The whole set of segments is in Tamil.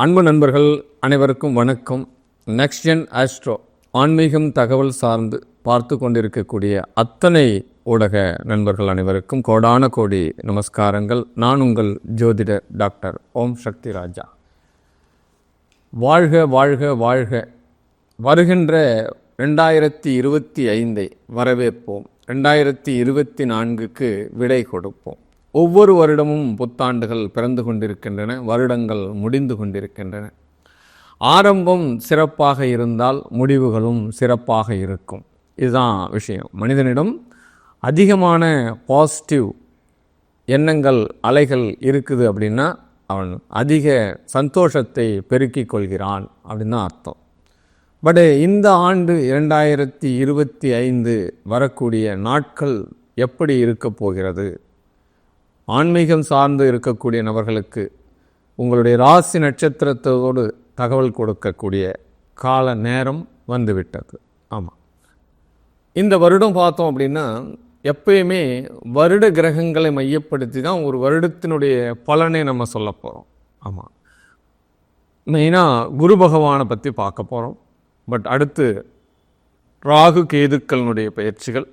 அன்பு நண்பர்கள் அனைவருக்கும் வணக்கம். நெக்ஸ்ட் ஜென் ஆஸ்ட்ரோ ஆன்மீகம் தகவல் சார்ந்து பார்த்து கொண்டிருக்கக்கூடிய அத்தனை ஊடக நண்பர்கள் அனைவருக்கும் கோடான கோடி நமஸ்காரங்கள். நான் உங்கள் ஜோதிடர் டாக்டர் ஓம் சக்தி ராஜா. வாழ்க வாழ்க வாழ்க. வருகின்ற 2025 வரவேற்போம். 2024க்கு விடை கொடுப்போம். ஒவ்வொரு வருடமும் புத்தாண்டுகள் பிறந்து கொண்டிருக்கின்றன, வருடங்கள் முடிந்து கொண்டிருக்கின்றன. ஆரம்பம் சிறப்பாக இருந்தால் முடிவுகளும் சிறப்பாக இருக்கும். இதுதான் விஷயம். மனிதனிடம் அதிகமான பாசிட்டிவ் எண்ணங்கள் அலைகள் இருக்குது அப்படின்னா அவன் அதிக சந்தோஷத்தை பெருக்கிக் கொள்கிறான் அப்படின்னு தான் அர்த்தம். பட் இந்த ஆண்டு 2025 வரக்கூடிய நாட்கள் எப்படி இருக்க போகிறது? ஆன்மீகம் சார்ந்து இருக்கக்கூடிய நபர்களுக்கு உங்களுடைய ராசி நட்சத்திரத்தோடு தகவல் கொடுக்கக்கூடிய கால நேரம் வந்துவிட்டது. ஆமாம், இந்த வருடம் பார்த்தோம் அப்படின்னா எப்பயுமே வருட கிரகங்களை மையப்படுத்தி தான் ஒரு வருடத்தினுடைய பலனை நம்ம சொல்ல போகிறோம். ஆமாம், மெயினாக குரு பகவானை பற்றி பார்க்க போகிறோம். பட் அடுத்து ராகு கேதுக்களினுடைய பயிற்சிகள்,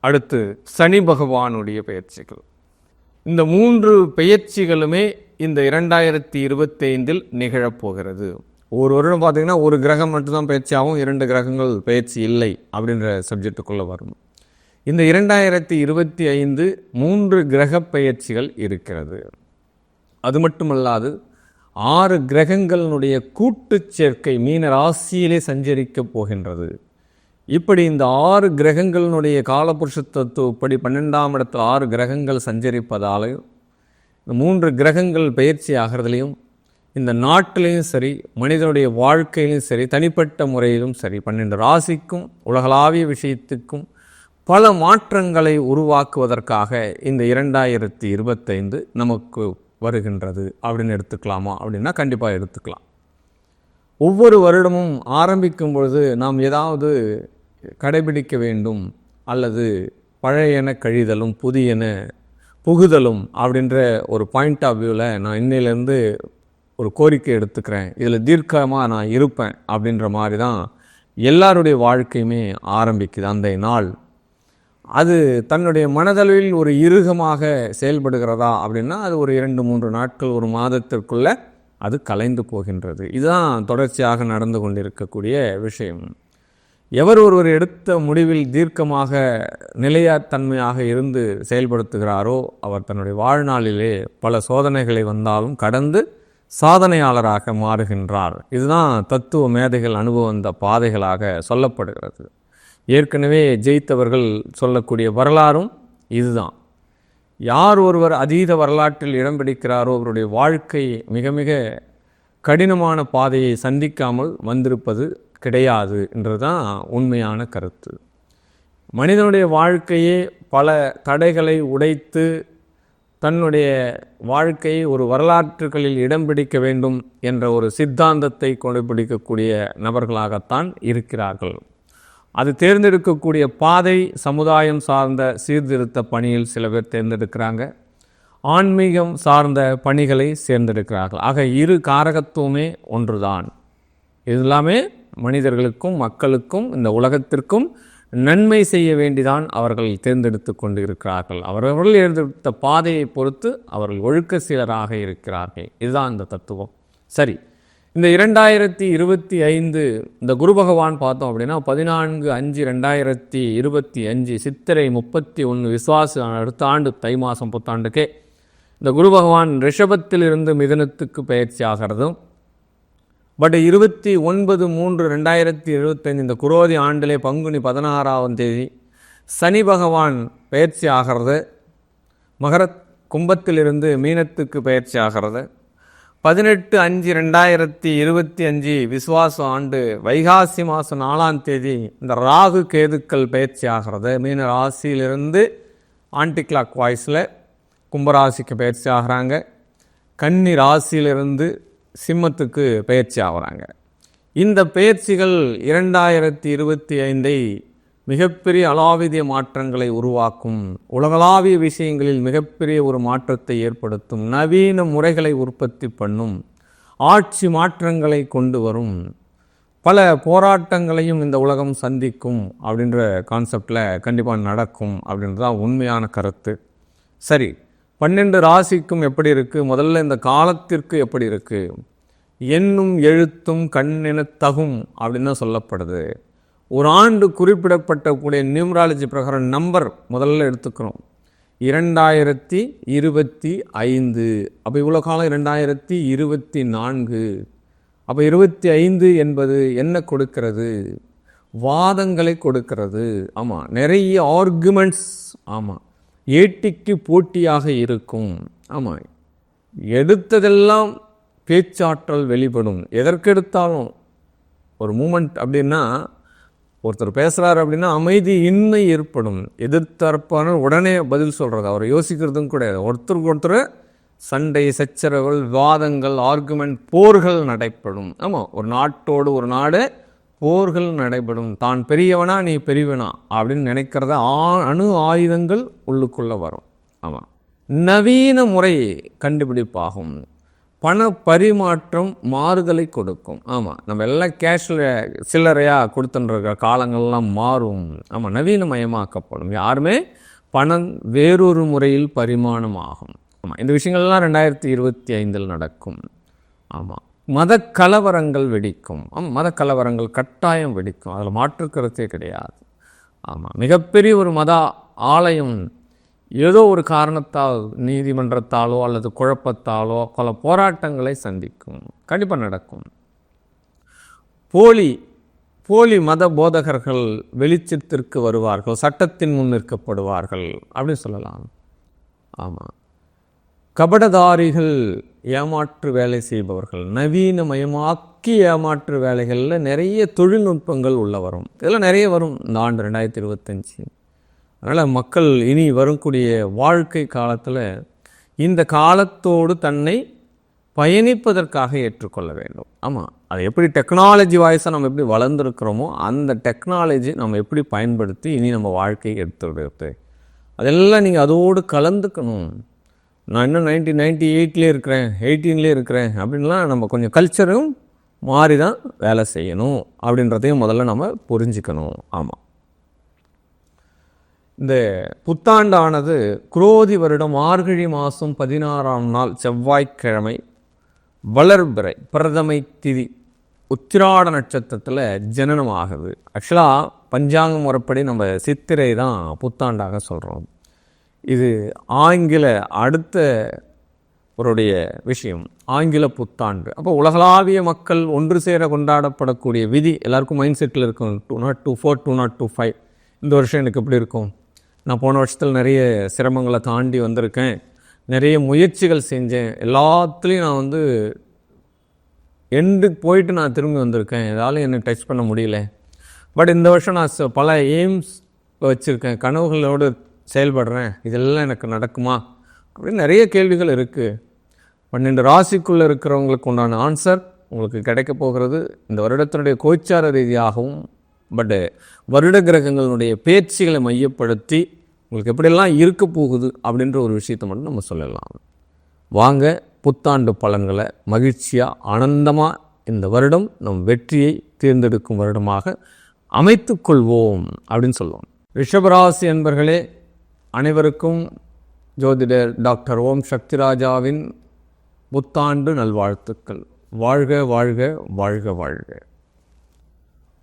அடுத்து சனி பகவானுடைய பயிற்சிகள். இந்த 3 பெயர்ச்சிகளுமே இந்த 2025 நிகழப்போகிறது. ஒரு வருடம் பார்த்திங்கன்னா ஒரு கிரகம் மட்டும்தான் பயிற்சியாகவும் 2 கிரகங்கள் பயிற்சி இல்லை அப்படின்ற சப்ஜெக்டுக்குள்ளே வரும். இந்த 2025 3 கிரக பயிற்சிகள் இருக்கிறது. அது மட்டுமல்லாது 6 கிரகங்களினுடைய கூட்டு சேர்க்கை மீன ராசியிலே சஞ்சரிக்க போகின்றது. இப்படி இந்த 6 கிரகங்களினுடைய காலபுருஷ தத்துவப்படி 12ஆம் இடத்தில் 6 கிரகங்கள் சஞ்சரிப்பதாலையும் இந்த 3 கிரகங்கள் பயிற்சி ஆகிறதுலையும் இந்த நாட்டிலையும் சரி, மனிதனுடைய வாழ்க்கையிலும் சரி, தனிப்பட்ட முறையிலும் சரி, 12 ராசிக்கும் உலகளாவிய விஷயத்துக்கும் பல மாற்றங்களை உருவாக்குவதற்காக இந்த 2025 நமக்கு வருகின்றது அப்படின்னு எடுத்துக்கலாமா அப்படின்னா கண்டிப்பாக எடுத்துக்கலாம். ஒவ்வொரு வருடமும் ஆரம்பிக்கும் பொழுது நாம் ஏதாவது கடைபிடிக்க வேண்டும், அல்லது பழையன கழிதலும் புதியன புகுதலும் அப்படின்ற ஒரு பாயிண்ட் ஆஃப் வியூவில் நான் இன்னிலேருந்து ஒரு கோரிக்கை எடுத்துக்கிறேன், இதில் தீர்க்கமாக நான் இருப்பேன் அப்படின்ற மாதிரி தான் எல்லாருடைய வாழ்க்கையுமே ஆரம்பிக்குது. அந்த நாள் அது தன்னுடைய மனதளவில் ஒரு இறுகமாக செயல்படுகிறதா அப்படின்னா அது ஒரு 2-3 நாட்கள், ஒரு மாதத்திற்குள்ளே அது கலைந்து போகின்றது. இதுதான் தொடர்ச்சியாக நடந்து கொண்டிருக்கக்கூடிய விஷயம். எவர் ஒருவர் எடுத்த முடிவில் தீர்க்கமாக நிலையாத்தன்மையாக இருந்து செயல்படுத்துகிறாரோ அவர் தன்னுடைய வாழ்நாளிலே பல சோதனைகளை வந்தாலும் கடந்து சாதனையாளராக மாறுகின்றார். இதுதான் தத்துவ மேதைகள் அனுபவம் வந்த பாதைகளாக சொல்லப்படுகிறது. ஏற்கனவே ஜெயித்தவர்கள் சொல்லக்கூடிய வரலாறும் இதுதான். யார் ஒருவர் அதீத வரலாற்றில் இடம் பிடிக்கிறாரோ அவருடைய வாழ்க்கை மிக மிக கடினமான பாதையை சந்திக்காமல் வந்திருப்பது கிடையாது என்றுதான் உண்மையான கருத்து. மனிதனுடைய வாழ்க்கையே பல தடைகளை உடைத்து தன்னுடைய வாழ்க்கையை ஒரு வரலாற்றுகளில் இடம் பிடிக்க வேண்டும் என்ற ஒரு சித்தாந்தத்தை கடைபிடிக்கக்கூடிய நபர்களாகத்தான் இருக்கிறார்கள். அது தேர்ந்தெடுக்கக்கூடிய பாதை சமுதாயம் சார்ந்த சீர்திருத்த பணியில் சில பேர் தேர்ந்தெடுக்கிறாங்க, ஆன்மீகம் சார்ந்த பணிகளை தேர்ந்தெடுக்கிறார்கள். ஆக இரு காரகத்துவமே ஒன்றுதான். இது எல்லாமே மனிதர்களுக்கும் மக்களுக்கும் இந்த உலகத்திற்கும் நன்மை செய்ய வேண்டிதான் அவர்கள் தேர்ந்தெடுத்து கொண்டு இருக்கிறார்கள். அவர்கள் தேர்ந்தெடுத்த பாதையை பொறுத்து அவர்கள் ஒழுக்க சீலராக இருக்கிறார்கள். இதுதான் இந்த தத்துவம். சரி, இந்த 2025 இந்த குரு பகவான் பார்த்தோம் அப்படின்னா 14/5/2025 சித்திரை 31 விசுவாச அடுத்த ஆண்டு தை மாதம் புத்தாண்டுக்கே இந்த குரு பகவான் ரிஷபத்திலிருந்து மிதுனத்துக்கு பயிற்சி ஆகிறதும், பட் 29/3/2025 இந்த குரோதி ஆண்டிலே பங்குனி 16ஆம் தேதி சனி பகவான் பயிற்சி ஆகிறது, மகர கும்பத்திலிருந்து மீனத்துக்கு பயிற்சி ஆகிறது. 18/5/2025 விசுவாச ஆண்டு வைகாசி மாதம் 4ஆம் தேதி இந்த ராகு கேதுக்கள் பயிற்சி ஆகிறது. மீன ராசியிலிருந்து ஆன்டி கிளாக் வாய்ஸில் கும்பராசிக்கு பயிற்சி ஆகிறாங்க. கன்னி ராசியிலிருந்து சிம்மத்துக்கு பயிற்சி ஆகிறாங்க. இந்த பயிற்சிகள் 2025 மிகப்பெரிய அலாவிதிய மாற்றங்களை உருவாக்கும், உலகளாவிய விஷயங்களில் மிகப்பெரிய ஒரு மாற்றத்தை ஏற்படுத்தும், நவீன முறைகளை உற்பத்தி பண்ணும், ஆட்சி மாற்றங்களை கொண்டு வரும், பல போராட்டங்களையும் இந்த உலகம் சந்திக்கும் அப்படின்ற கான்செப்டில் கண்டிப்பாக நடக்கும் அப்படின்றது தான் உண்மையான கருத்து. சரி, 12 ராசிக்கும் எப்படி இருக்குது, முதல்ல இந்த காலத்திற்கு எப்படி இருக்குது? எண்ணும் எழுத்தும் கண்ணென தகும் அப்படின்னு தான் சொல்லப்படுது. ஒரு ஆண்டு குறிப்பிடப்பட்டக்கூடிய நியூமராலஜி பிரகாரம் நம்பர் முதல்ல எடுத்துக்கிறோம், 2025. அப்போ இவ்வளோ காலம் 2024. அப்போ 25 என்பது என்ன கொடுக்கிறது? வாதங்களை கொடுக்கிறது. ஆமாம், நிறைய ஆர்குமெண்ட்ஸ். ஆமாம், ஏட்டிக்கு போட்டியாக இருக்கும். ஆமாம், எடுத்ததெல்லாம் பேச்சாற்றல் வெளிப்படும். எதற்கெடுத்தாலும் ஒரு மூமெண்ட் அப்படின்னா, ஒருத்தர் பேசுகிறார் அப்படின்னா அமைதி இன்மை ஏற்படும். எதிர்த்தரப்பான உடனே பதில் சொல்கிறது, அவர் யோசிக்கிறதும் கிடையாது. ஒருத்தருக்கு ஒருத்தர் சண்டை, சச்சரவுகள், விவாதங்கள், ஆர்குமெண்ட், போர்கள் நடைபெறும். ஆமாம், ஒரு நாட்டோடு ஒரு நாடு போர்கள் நடைபெறும். தான் பெரியவனா நீ பெரியவனா அப்படின்னு நினைக்கிறத அணு ஆயுதங்கள் உள்ளுக்குள்ளே வரும். ஆமாம், நவீன முறை கண்டுபிடிப்பாகும். பண பரிமாற்றம் மாறுதலை கொடுக்கும். ஆமாம், நம்ம எல்லாம் கேஷில் சில்லறையாக கொடுத்துன்ற காலங்கள்லாம் மாறும். ஆமாம், நவீனமயமாக்கப்படும். யாருமே பணம் வேறொரு முறையில் பரிமாணம் ஆகும். ஆமாம், இந்த விஷயங்கள்லாம் 2025 நடக்கும். ஆமாம், மத கலவரங்கள் வெடிக்கும். ஆமாம், மத கலவரங்கள் கட்டாயம் வெடிக்கும், அதில் மாற்று கருத்தே கிடையாது. ஆமாம், மிகப்பெரிய ஒரு மத ஆலயம் ஏதோ ஒரு காரணத்தால் நீதிமன்றத்தாலோ அல்லது குழப்பத்தாலோ பல போராட்டங்களை சந்திக்கும். கண்டிப்பாக நடக்கும். போலி மத போதகர்கள் வெளிச்சத்திற்கு வருவார்கள், சட்டத்தின் முன் நிற்கப்படுவார்கள் அப்படின்னு சொல்லலாம். ஆமாம், கபடதாரிகள் ஏமாற்று வேலை செய்பவர்கள், நவீனமயமாக்கி ஏமாற்று வேலைகளில் நிறைய தொழில்நுட்பங்கள் உள்ள வரும். இதெல்லாம் நிறைய வரும் இந்த ஆண்டு 2025. அதனால் மக்கள் இனி வரக்கூடிய வாழ்க்கை காலத்தில் இந்த காலத்தோடு தன்னை பயணிப்பதற்காக ஏற்றுக்கொள்ள வேண்டும். ஆமாம், அது எப்படி டெக்னாலஜி வாய்ஸாக நம்ம எப்படி வளர்ந்துருக்கிறோமோ அந்த டெக்னாலஜி நம்ம எப்படி பயன்படுத்தி இனி நம்ம வாழ்க்கையை எடுத்துக்கிறது, அதெல்லாம் நீங்கள் அதோடு கலந்துக்கணும். நான் இன்னும் 1998 இருக்கிறேன், 18 இருக்கிறேன் அப்படின்லாம் நம்ம கொஞ்சம் கல்ச்சரும் மாறி தான் வேலை செய்யணும் அப்படின்றதையும் முதல்ல நம்ம புரிஞ்சுக்கணும். ஆமாம், இந்த புத்தாண்டானது குரோதி வருடம் மார்கழி மாதம் 16ஆம் நாள் செவ்வாய்க்கிழமை வளர்பிறை பிரதமை திதி உத்திராட நட்சத்திரத்தில் ஜனனம் ஆகுது. ஆக்சுவலாக பஞ்சாங்க முறைப்படி நம்ம சித்திரை தான் புத்தாண்டாக சொல்கிறோம். இது ஆங்கில அடுத்த அவருடைய விஷயம், ஆங்கில புத்தாண்டு. அப்போ உலகளாவிய மக்கள் ஒன்று சேர கொண்டாடப்படக்கூடிய விதி எல்லாருக்கும் மைண்ட் செட்டில் இருக்கும். 2024, 2025 இந்த வருஷம் எனக்கு எப்படி இருக்கும்? நான் போன வருஷத்தில் நிறைய சிரமங்களை தாண்டி வந்திருக்கேன், நிறைய முயற்சிகள் செஞ்சேன், எல்லாத்துலேயும் நான் எண்டுக்கு போயிட்டு நான் திரும்பி வந்திருக்கேன், ஏதாலும் என்னை டச் பண்ண முடியல. பட் இந்த வருஷம் நான் பல எய்ம்ஸ் வச்சுருக்கேன், கனவுகளோடு செயல்படுறேன், இதெல்லாம் எனக்கு நடக்குமா அப்படின்னு நிறைய கேள்விகள் இருக்குது. 12 ராசிக்குள்ளே இருக்கிறவங்களுக்கு உண்டான ஆன்சர் உங்களுக்கு கிடைக்க போகிறது இந்த வருடத்தினுடைய கோச்சார ரீதியாகவும். பட்டு வருட கிரகங்களுடைய பேச்சுகளை மையப்படுத்தி உங்களுக்கு எப்படியெல்லாம் இருக்க போகுது அப்படின்ற ஒரு விஷயத்தை மட்டும் நம்ம சொல்லலாம். வாங்க, புத்தாண்டு பலன்களை மகிழ்ச்சியாக ஆனந்தமாக இந்த வருடம் நம் வெற்றியை தேர்ந்தெடுக்கும் வருடமாக அமைத்துக்கொள்வோம் அப்படின்னு சொல்லுவோம். ரிஷபராசி அன்பர்களே, அனைவருக்கும் ஜோதிடர் டாக்டர் ஓம் சக்திராஜாவின் புத்தாண்டு நல்வாழ்த்துக்கள். வாழ்க வாழ்க வாழ்க வாழ்க.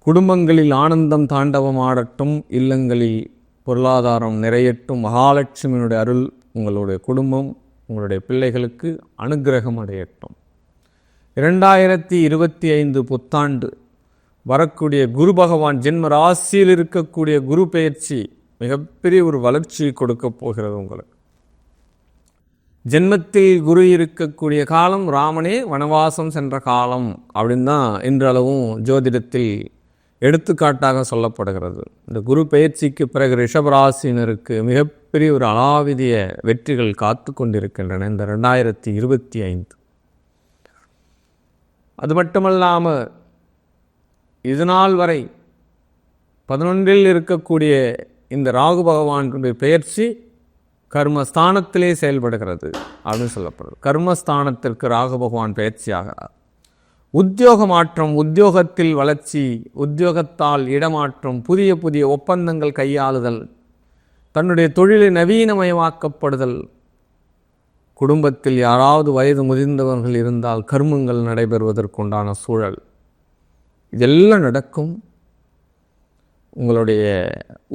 குடும்பங்களில் ஆனந்தம் தாண்டவமாடட்டும், இல்லங்களில் பொருளாதாரம் நிறையட்டும், மகாலட்சுமியினுடைய அருள் உங்களுடைய குடும்பம் உங்களுடைய பிள்ளைகளுக்கு அனுக்கிரகம் அடையட்டும். 2025 புத்தாண்டு வரக்கூடிய குரு பகவான் ஜென்ம ராசியில் இருக்கக்கூடிய குரு பெயர்ச்சி மிகப்பெரிய ஒரு வளர்ச்சி கொடுக்க போகிறது உங்களுக்கு. ஜென்மத்தில் குரு இருக்கக்கூடிய காலம் ராமனே வனவாசம் சென்ற காலம் அப்படின்னு தான் இன்றளவும் ஜோதிடத்தில் எடுத்துக்காட்டாக சொல்லப்படுகிறது. இந்த குரு பெயர்ச்சிக்கு பிறகு ரிஷபராசினருக்கு மிகப்பெரிய ஒரு அலாவிதிய வெற்றிகள் காத்து கொண்டிருக்கின்றன இந்த 2025. அது மட்டுமல்லாமல் இதுநாள் வரை 11இல் இருக்கக்கூடிய இந்த ராகு பகவானுடைய பெயர்ச்சி கர்மஸ்தானத்திலே செயல்படுகிறது அப்படின்னு சொல்லப்படுது. கர்மஸ்தானத்திற்கு ராகு பகவான் பயிற்சியாக உத்தியோக மாற்றம், உத்தியோகத்தில் வளர்ச்சி, உத்தியோகத்தால் இடமாற்றம், புதிய புதிய ஒப்பந்தங்கள் கையாளுதல், தன்னுடைய தொழிலை நவீனமயமாக்கப்படுதல், குடும்பத்தில் யாராவது வயது முதிர்ந்தவர்கள் இருந்தால் கர்மங்கள் நடைபெறுவதற்குண்டான சூழல், இதெல்லாம் நடக்கும். உங்களுடைய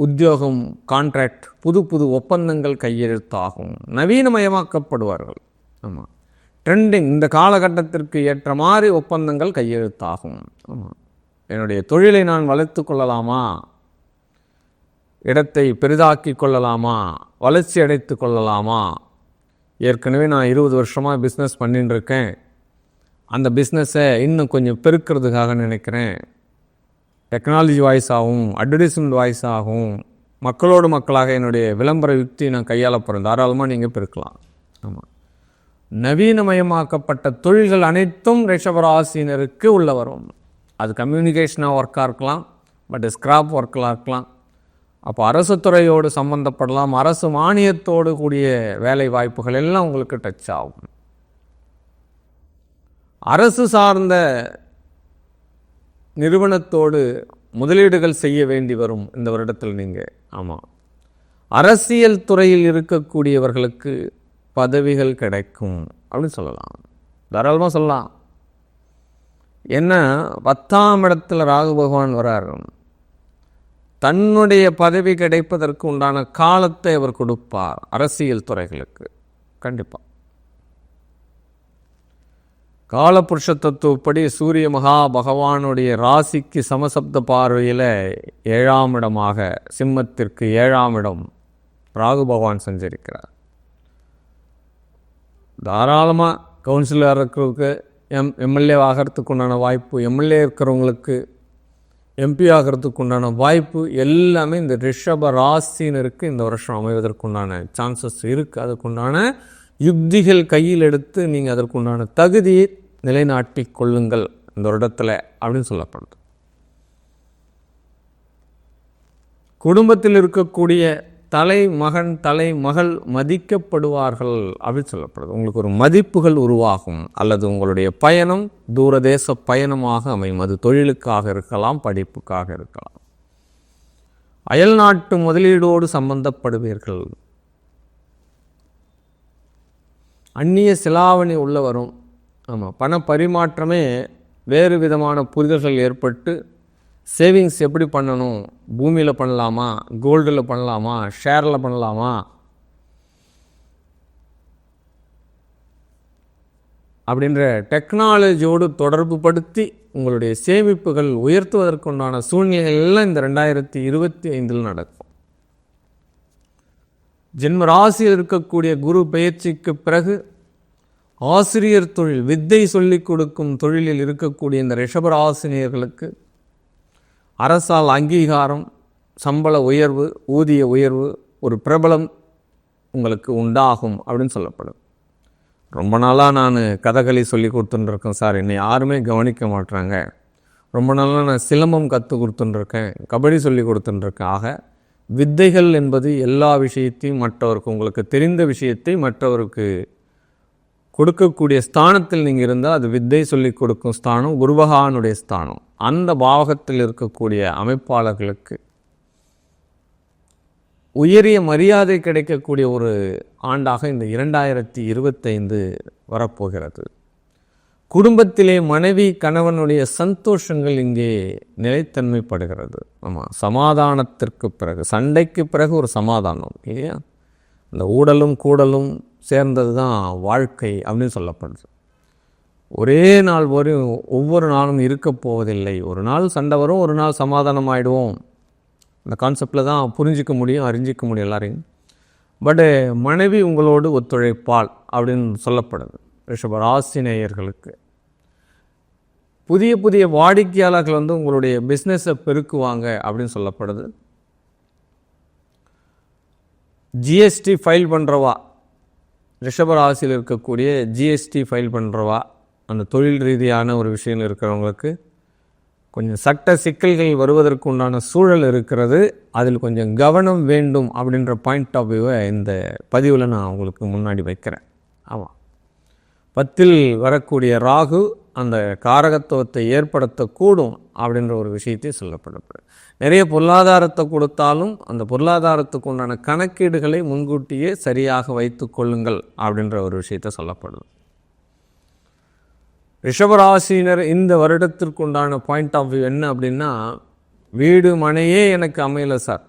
உத்தியோகம், கான்ட்ராக்ட், புது புது ஒப்பந்தங்கள் கையெழுத்தாகும், நவீனமயமாக்கப்படுவார்கள். ஆமாம், ட்ரெண்டிங், இந்த காலகட்டத்திற்கு ஏற்ற மாதிரி ஒப்பந்தங்கள் கையெழுத்தாகும். ஆமாம், என்னுடைய தொழிலை நான் வளர்த்து கொள்ளலாமா, இடத்தை பெரிதாக்கி கொள்ளலாமா, வளர்ச்சி அடைத்து கொள்ளலாமா, ஏற்கனவே நான் 20 வருஷமாக பிஸ்னஸ் பண்ணின்னு இருக்கேன், அந்த பிஸ்னஸை இன்னும் கொஞ்சம் பெருக்கிறதுக்காக நினைக்கிறேன், டெக்னாலஜி வாய்ஸாகவும் அட்வர்டைஸ்மெண்ட் வாய்ஸாகவும் மக்களோடு மக்களாக என்னுடைய விளம்பர யுக்தி நான் கையாள போகிறேன், தாராளமாக நீங்கள் பெருக்கலாம். ஆமாம், நவீனமயமாக்கப்பட்ட தொழில்கள் அனைத்தும் ரிஷபராசினருக்கு உள்ள வரும். அது கம்யூனிகேஷனாக ஒர்க்காக இருக்கலாம், பட் ஸ்கிராப் ஒர்க்கெலாம் இருக்கலாம். அப்போ அரசு துறையோடு சம்பந்தப்படலாம், அரசு மானியத்தோடு கூடிய வேலை வாய்ப்புகள் எல்லாம் உங்களுக்கு டச் ஆகும். அரசு சார்ந்த நிறுவனத்தோடு முதலீடுகள் செய்ய வேண்டி வரும் இந்த வருடத்தில் நீங்கள். ஆமாம், அரசியல் துறையில் இருக்கக்கூடியவர்களுக்கு பதவிகள் கிடைக்கும் அப்படின்னு சொல்லலாம், தாராளமாக சொல்லலாம். என்ன, 10ஆம் இடத்துல ராகு பகவான் வரார், தன்னுடைய பதவி கிடைப்பதற்கு உண்டான காலத்தை அவர் கொடுப்பார் அரசியல் துறைகளுக்கு. கண்டிப்பாக காலபுருஷ தத்துவப்படி சூரிய மகா பகவானுடைய ராசிக்கு சமசப்த பார்வையில் 7ஆம் இடமாக சிம்மத்திற்கு 7ஆம் இடம் ராகு பகவான் சஞ்சரிக்கிறார். தாராளமாக கவுன்சிலர் இருக்கிறவங்களுக்கு எம்எல்ஏ ஆகிறதுக்கு உண்டான வாய்ப்பு, எம்எல்ஏ இருக்கிறவங்களுக்கு எம்பி ஆகிறதுக்கு உண்டான வாய்ப்பு எல்லாமே இந்த ரிஷப ராசினருக்கு இந்த வருஷம் அமைவதற்குண்டான சான்சஸ் இருக்குது. அதுக்குண்டான யுக்திகள் கையில் எடுத்து நீங்கள் அதற்குண்டான தகுதியை நிலைநாட்டி கொள்ளுங்கள் இந்த வருடத்தில் அப்படின்னு சொல்லப்படுது. குடும்பத்தில் இருக்கக்கூடிய தலைமகன் தலைமகள் மதிக்கப்படுவார்கள் அப்படின்னு சொல்லப்படுது. உங்களுக்கு ஒரு மதிப்புகள் உருவாகும், அல்லது உங்களுடைய பயணம் தூரதேச பயணமாக அமையும். அது தொழிலுக்காக இருக்கலாம், படிப்புக்காக இருக்கலாம். அயல்நாட்டு முதலீடோடு சம்பந்தப்படுவீர்கள். அந்நிய செலாவணி உள்ள வரும். ஆமாம், பண பரிமாற்றமே வேறு விதமான புரிதல்கள் ஏற்பட்டு சேவிங்ஸ் எப்படி பண்ணணும், பூமியில் பண்ணலாமா, கோல்டில் பண்ணலாமா, ஷேரில் பண்ணலாமா அப்படின்ற டெக்னாலஜியோடு தொடர்பு படுத்தி உங்களுடைய சேமிப்புகள் உயர்த்துவதற்குண்டான சூழ்நிலைகள் எல்லாம் இந்த 2025 நடக்கும். ஜென்ம ராசியில் இருக்கக்கூடிய குரு பெயர்ச்சிக்கு பிறகு ஆசிரியர் தொழில், வித்தை சொல்லிக் கொடுக்கும் தொழிலில் இருக்கக்கூடிய இந்த ரிஷபராசினியர்களுக்கு அரசால் அங்கீகாரம், சம்பள உயர்வு, ஊதிய உயர்வு, ஒரு பிரபலம் உங்களுக்கு உண்டாகும் அப்படின்னு சொல்லப்படும். ரொம்ப நாளாக நான் கதகளி சொல்லி கொடுத்துட்டுருக்கேன் சார், என்னை யாருமே கவனிக்க மாட்டுறாங்க. ரொம்ப நாளாக நான் சிலம்பம் கற்றுக் கொடுத்துட்டுருக்கேன், கபடி சொல்லி கொடுத்துட்டுருக்கேன். ஆக வித்தைகள் என்பது எல்லா விஷயத்தையும் மற்றவருக்கு, உங்களுக்கு தெரிந்த விஷயத்தை மற்றவருக்கு கொடுக்கக்கூடிய ஸ்தானத்தில் நீங்கள் இருந்தால் அது வித்தை சொல்லி கொடுக்கும் ஸ்தானம், குருபகானுடைய ஸ்தானம். அந்த பாவகத்தில் இருக்கக்கூடிய அமைப்பாளர்களுக்கு உயரிய மரியாதை கிடைக்கக்கூடிய ஒரு ஆண்டாக இந்த 2025 வரப்போகிறது. குடும்பத்திலே மனைவி கணவனுடைய சந்தோஷங்கள் இங்கே நிலைத்தன்மைப்படுகிறது. ஆமாம், சமாதானத்திற்கு பிறகு, சண்டைக்கு பிறகு ஒரு சமாதானம் இல்லையா? இந்த ஊடலும் கூடலும் சேர்ந்தது தான் வாழ்க்கை அப்படின்னு சொல்லப்படுது. ஒரே நாள் ஒவ்வொரு நாளும் இருக்க போவதில்லை. ஒரு நாள் சண்டை வரும், ஒரு நாள் சமாதானம் ஆகிடுவோம். இந்த கான்செப்டில் தான் புரிஞ்சிக்க முடியும், அறிஞ்சிக்க முடியும் எல்லாரையும். பட் மனைவி உங்களோடு ஒத்துழைப்பாள் அப்படின்னு சொல்லப்படுது. ரிஷபராசினேயர்களுக்கு புதிய புதிய வாடிக்கையாளர்கள் உங்களுடைய பிஸ்னஸை பெருக்குவாங்க அப்படின்னு சொல்லப்படுது. ஜிஎஸ்டி ஃபைல் பண்ணுறவா, ரிஷபராசியில் இருக்கக்கூடிய ஜிஎஸ்டி ஃபைல் பண்ணுறவா, அந்த தொழில் ரீதியான ஒரு விஷயம் இருக்கிறவங்களுக்கு கொஞ்சம் சட்ட சிக்கல்கள் வருவதற்கு உண்டான சூழல் இருக்கிறது. அதில் கொஞ்சம் கவனம் வேண்டும் அப்படின்ற பாயிண்ட் ஆஃப் வியூவை இந்த பதிவில் நான் உங்களுக்கு முன்னாடி வைக்கிறேன். ஆமாம், 10ல் வரக்கூடிய ராகு அந்த காரகத்துவத்தை ஏற்படுத்தக்கூடும் அப்படின்ற ஒரு விஷயத்தை சொல்லப்படப்படுது. நிறைய பொருளாதாரத்தை கொடுத்தாலும் அந்த பொருளாதாரத்துக்கு உண்டான கணக்கீடுகளை முன்கூட்டியே சரியாக வைத்து கொள்ளுங்கள் அப்படின்ற ஒரு விஷயத்தை சொல்லப்படுது. ரிஷபராசினர் இந்த வருடத்திற்கு உண்டான பாயிண்ட் ஆஃப் வியூ என்ன அப்படின்னா, வீடு மனையே எனக்கு அமையலை சார்,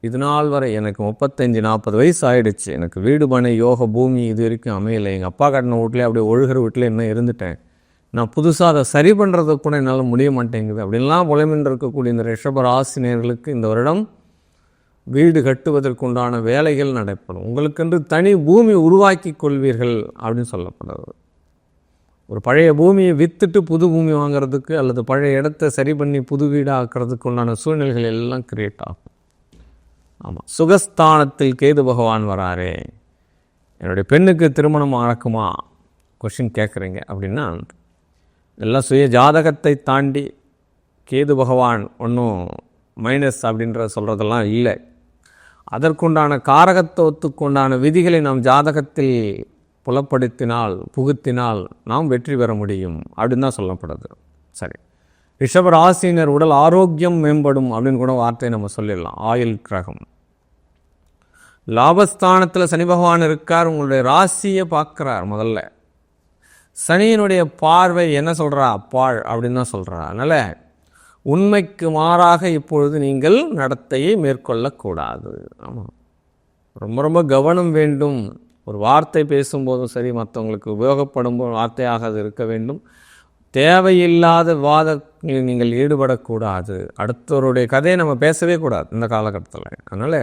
இது நாள் வரை எனக்கு 35-40 வயசு ஆகிடுச்சு, எனக்கு வீடு மனை யோக பூமி இது வரைக்கும் அமையலை, எங்கள் அப்பா கட்டின வீட்டிலே அப்படியே ஒழுகிற வீட்டில் இன்னும் இருந்துட்டேன், நான் புதுசாக அதை சரி பண்ணுறதுக்கு கூட என்னால் முடிய மாட்டேங்குது அப்படின்லாம் புலமின்று இருக்கக்கூடிய இந்த ரிஷபராசினியர்களுக்கு இந்த வருடம் வீடு கட்டுவதற்குண்டான வேலைகள் நடைபெறும். உங்களுக்கென்று தனி பூமி உருவாக்கி கொள்வீர்கள் அப்படின்னு சொல்லப்படுது. ஒரு பழைய பூமியை விற்றுட்டு புது பூமி வாங்கிறதுக்கு அல்லது பழைய இடத்த சரி பண்ணி புது வீடாக ஆக்கிறதுக்கு உண்டான சூழ்நிலைகள் எல்லாம் கிரியேட் ஆகும். ஆமாம், சுகஸ்தானத்தில் கேது பகவான் வராரே, என்னுடைய பெண்ணுக்கு திருமணம் நடக்குமா கொஷின் கேட்குறீங்க அப்படின்னா, எல்லாம் சுய ஜாதகத்தை தாண்டி கேது பகவான் ஒன்றும் மைனஸ் அப்படின்ற சொல்கிறதெல்லாம் இல்லை. அதற்குண்டான காரகத்துவத்துக்குண்டான விதிகளை நாம் ஜாதகத்தில் புலப்படுத்தினால் புகுத்தினால் நாம் வெற்றி பெற முடியும் அப்படின்னு தான் சொல்லப்படுது. சரி, ரிஷபராசினர் உடல் ஆரோக்கியம் மேம்படும் அப்படின்னு கூட வார்த்தை நம்ம சொல்லிடலாம். ஆயுள் கிரகம் லாபஸ்தானத்தில் சனி பகவான் இருக்கார், உங்களுடைய ராசியை பார்க்குறார். முதல்ல சனியினுடைய பார்வை என்ன சொல்கிறா, அப்பாள் அப்படின்னு தான் சொல்கிறா. அதனால் உண்மைக்கு மாறாக இப்பொழுது நீங்கள் நடத்தையை மேற்கொள்ளக்கூடாது. ஆமாம், ரொம்ப ரொம்ப கவனம் வேண்டும். ஒரு வார்த்தை பேசும்போதும் சரி, மற்றவங்களுக்கு உபயோகப்படும் வார்த்தையாக அது இருக்க வேண்டும். தேவையில்லாத விவாதங்களில் நீங்கள் ஈடுபடக்கூடாது. அடுத்தவருடைய கதையை நம்ம பேசவே கூடாது இந்த காலகட்டத்தில். அதனால்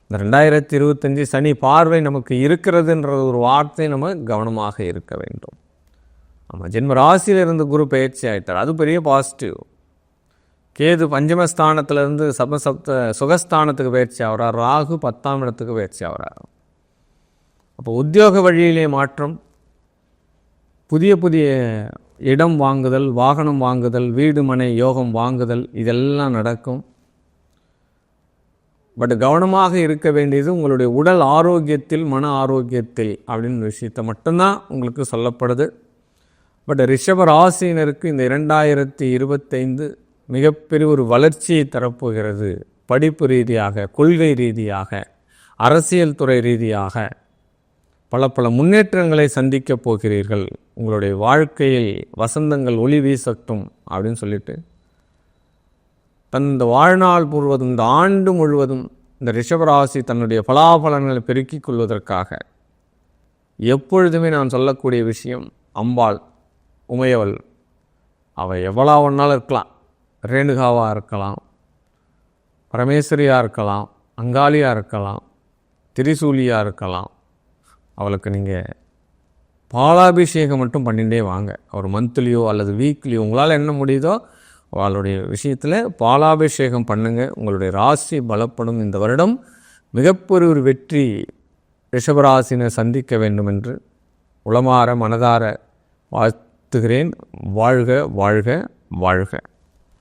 இந்த 2025 சனி பார்வை நமக்கு இருக்கிறதுன்ற ஒரு வார்த்தை நம்ம கவனமாக இருக்க வேண்டும். ஆமாம், ஜென்ம ராசியில் இருந்து குரு பயிற்சி ஆகிட்டார், அது பெரிய பாசிட்டிவ். கேது பஞ்சமஸ்தானத்திலிருந்து சுகஸ்தானத்துக்கு பயிற்சி ஆகிறார், ராகு 10ஆம் இடத்துக்கு பயிற்சி ஆகிறார். அப்போ உத்தியோக வழியிலே மாற்றம், புதிய புதிய இடம் வாங்குதல், வாகனம் வாங்குதல், வீடு மனை யோகம் வாங்குதல், இதெல்லாம் நடக்கும். பட் கவனமாக இருக்க வேண்டியது உங்களுடைய உடல் ஆரோக்கியத்தில், மன ஆரோக்கியத்தில் அப்படின்னு விஷயத்தை மட்டும்தான் உங்களுக்கு சொல்லப்படுது. பட் ரிஷப ராசியினருக்கு இந்த 2025 மிகப்பெரிய ஒரு வளர்ச்சியை தரப்போகிறது. படிப்பு ரீதியாக, கொள்கை ரீதியாக, அரசியல் துறை ரீதியாக பல பல முன்னேற்றங்களை சந்திக்கப் போகிறீர்கள். உங்களுடைய வாழ்க்கையில் வசந்தங்கள் ஒளி வீசட்டும் அப்படின்னு சொல்லிட்டு தந்த வாழ்நாள் முழுவதும், இந்த ஆண்டு முழுவதும் இந்த ரிஷபராசி தன்னுடைய பலாபலன்களை பெருக்கிக் கொள்வதற்காக எப்பொழுதுமே நான் சொல்லக்கூடிய விஷயம், அம்பாள் உமையவள், அவள் எவ்வளோ ஒன்றாலும் இருக்கலாம். ரேணுகாவாக இருக்கலாம், பரமேஸ்வரியாக இருக்கலாம், அங்காளியாக இருக்கலாம், திரிசூலியாக இருக்கலாம். அவளுக்கு நீங்கள் பாலாபிஷேகம் மட்டும் பண்ணிகிட்டே வாங்க. ஒரு மந்த்லியோ அல்லது வீக்லியோ உங்களால் என்ன முடியுதோ அவளுடைய விஷயத்தில் பாலாபிஷேகம் பண்ணுங்கள். உங்களுடைய ராசி பலப்படும். இந்த வருடம் மிகப்பெரிய ஒரு வெற்றி ரிஷபராசினை சந்திக்க வேண்டும் என்று உளமாற மனதார வாழ்த்துகிறேன். வாழ்க வாழ்க வாழ்க.